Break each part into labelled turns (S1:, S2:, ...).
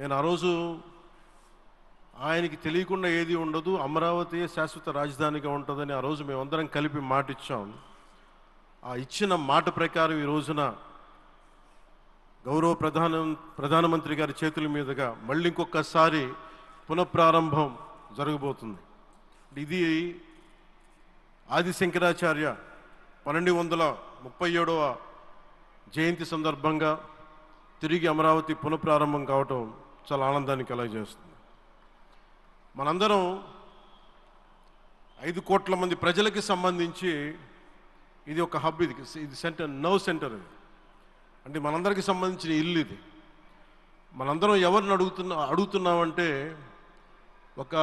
S1: నేను ఆ రోజు ఆయనకి తెలియకుండా ఏది ఉండదు, అమరావతి శాశ్వత రాజధానిగా ఉంటుందని ఆ రోజు మేమందరం కలిపి మాట ఇచ్చాం. ఆ ఇచ్చిన మాట ప్రకారం ఈ రోజున గౌరవ ప్రధానమంత్రి గారి చేతుల మీదుగా మళ్ళీ ఇంకొకసారి పునఃప్రారంభం జరగబోతుంది. ఇది ఆది శంకరాచార్య 1237వ జయంతి సందర్భంగా తిరిగి అమరావతి పునఃప్రారంభం కావటం చాలా ఆనందాన్ని కలగజేస్తుంది. మనందరం 5 కోట్ల మంది ప్రజలకి సంబంధించి ఇది ఒక హబ్, ఇది సెంటర్, నర్వ్ సెంటర్. ఇది అంటే మనందరికీ సంబంధించిన ఇల్లు. ఇది మనందరం ఎవరిని అడుగుతున్నామంటే, ఒక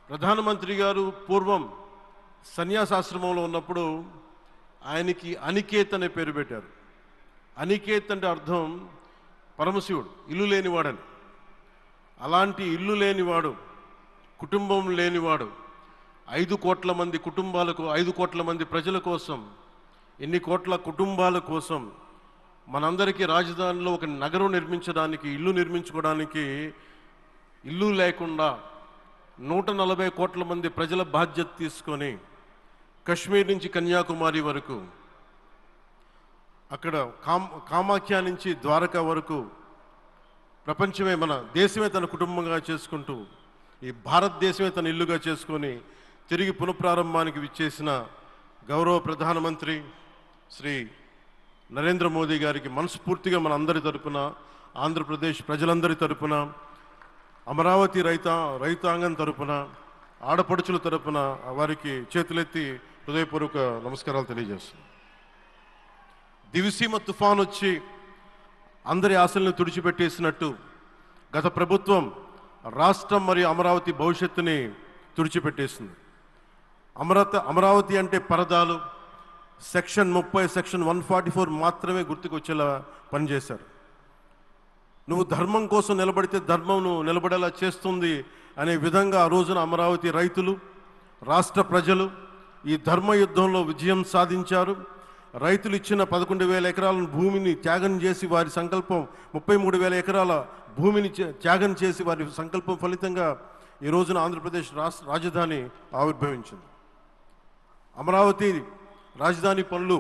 S1: ప్రధానమంత్రి గారు పూర్వం సన్యాసాశ్రమంలో ఉన్నప్పుడు ఆయనకి అనికేత్ అనే పేరు పెట్టారు. అనికేత్ అంటే అర్థం పరమశివుడు, ఇల్లు లేనివాడని. అలాంటి ఇల్లు లేనివాడు, కుటుంబం లేనివాడు 5 కోట్ల మంది కుటుంబాలకు, 5 కోట్ల మంది ప్రజల కోసం, ఎన్ని కోట్ల కుటుంబాల కోసం మనందరికీ రాజధానిలో ఒక నగరం నిర్మించడానికి, ఇల్లు నిర్మించుకోవడానికి ఇల్లు లేకుండా 140 కోట్ల మంది ప్రజల బాధ్యత తీసుకొని కశ్మీర్ నుంచి కన్యాకుమారి వరకు, అక్కడ కామాఖ్య నుంచి ద్వారకా వరకు ప్రపంచమే, మన దేశమే తన కుటుంబంగా చేసుకుంటూ, ఈ భారతదేశమే తన ఇల్లుగా చేసుకొని తిరిగి పునఃప్రారంభానికి విచ్చేసిన గౌరవ ప్రధానమంత్రి శ్రీ నరేంద్ర మోదీ గారికి మనస్ఫూర్తిగా మన అందరి తరపున, ఆంధ్రప్రదేశ్ ప్రజలందరి తరపున, అమరావతి రైతాంగం తరపున, ఆడపడుచుల తరపున వారికి చేతులెత్తి హృదయపూర్వక నమస్కారాలు తెలియజేస్తున్నాను. దివిసీమ తుఫాన్ వచ్చి అందరి ఆశలను తుడిచిపెట్టేసినట్టు గత ప్రభుత్వం రాష్ట్రం మరియు అమరావతి భవిష్యత్తుని తుడిచిపెట్టేసింది. అమరావతి అంటే పరదాలు, సెక్షన్ 30, సెక్షన్ 144 మాత్రమే గుర్తుకొచ్చేలా పనిచేశారు. నువ్వు ధర్మం కోసం నిలబడితే ధర్మం నువ్వు నిలబడేలా చేస్తుంది అనే విధంగా ఆ రోజున అమరావతి రైతులు, రాష్ట్ర ప్రజలు ఈ ధర్మ యుద్ధంలో విజయం సాధించారు. రైతులు ఇచ్చిన 11,000 ఎకరాల భూమిని త్యాగం చేసి, వారి సంకల్పం 33,000 ఎకరాల భూమిని త్యాగం చేసి, వారి సంకల్పం ఫలితంగా ఈ రోజున ఆంధ్రప్రదేశ్ రాజధాని ఆవిర్భవించింది. అమరావతి రాజధాని పనులు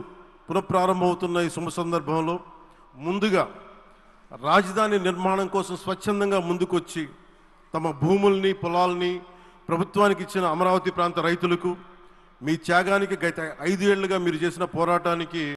S1: పునఃప్రారంభమవుతున్న ఈ శుభ సందర్భంలో ముందుగా రాజధాని నిర్మాణం కోసం స్వచ్ఛందంగా ముందుకొచ్చి తమ భూముల్ని, పొలాల్ని ప్రభుత్వానికి ఇచ్చిన అమరావతి ప్రాంత రైతులకు, మీ త్యాగానికి గత 5 ఏళ్లుగా మీరు చేసిన పోరాటానికి